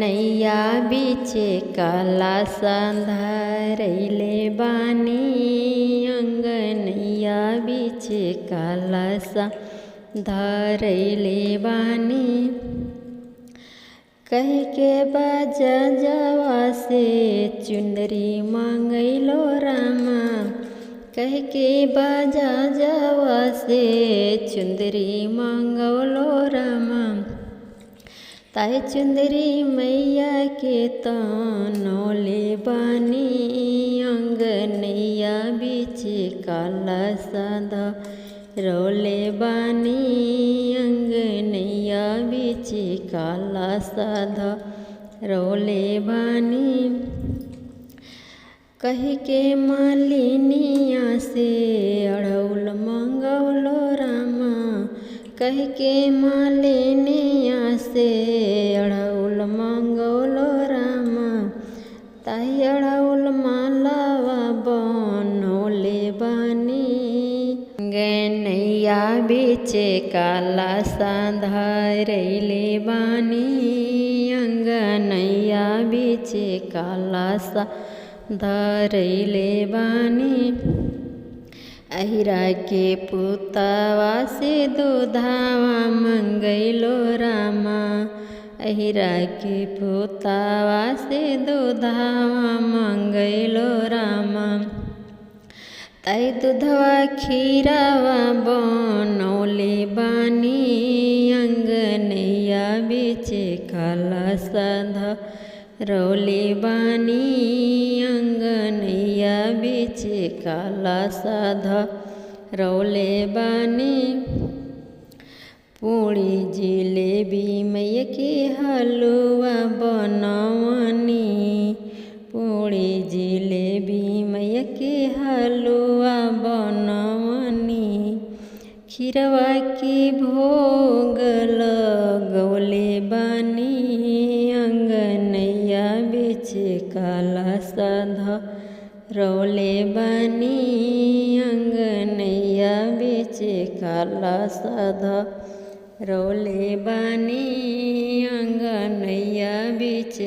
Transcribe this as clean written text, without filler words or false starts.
अंगनैया बीचे काला धरैले बानी। अंगनैया बीचे काला धरैले बानी। कह के बाजा जवा से चुंदरी मांगैलो रामा। कह के बाजा जवा से चुंदरी मांगलो रामा। ताई चुंदरी मैया के तनौले बानी। अंगनैया बीचे काला धरैले बानी। अंगनैया बीचे काला धरैले बानी। कह के मालिनिया से अड़ौल मंगौलो रामा। कह के मालिनिया से अड़ौल मंगौलो रामा। ताई अड़ौल मालावा बनौले बानी। अंगनैया बीचे काला धरैले बानी। अंगनैया बीचे काला धरैले बानी। अहिरा के पुतवा से दूधावा मंगैलो रामा। अहिरा के पुतवा से दूधावा मंगैलो रामा। ताई दूधवा खीरावा बनौले बानी। अंगनैया बीचे काला धरैले बानी। अंगनैया बीचे काला धरैले बानी। पूड़ी जिलेबी मैया के हलवा बनवनी। पूड़ी जिलेबी मैया के हलवा बनवनी। खीरवा के भोग लगौले बानी। अंगनैया बीचे काला धरैले बानी। अंगनैया बीचे काला धरैले बानी। अंगनैया बीचे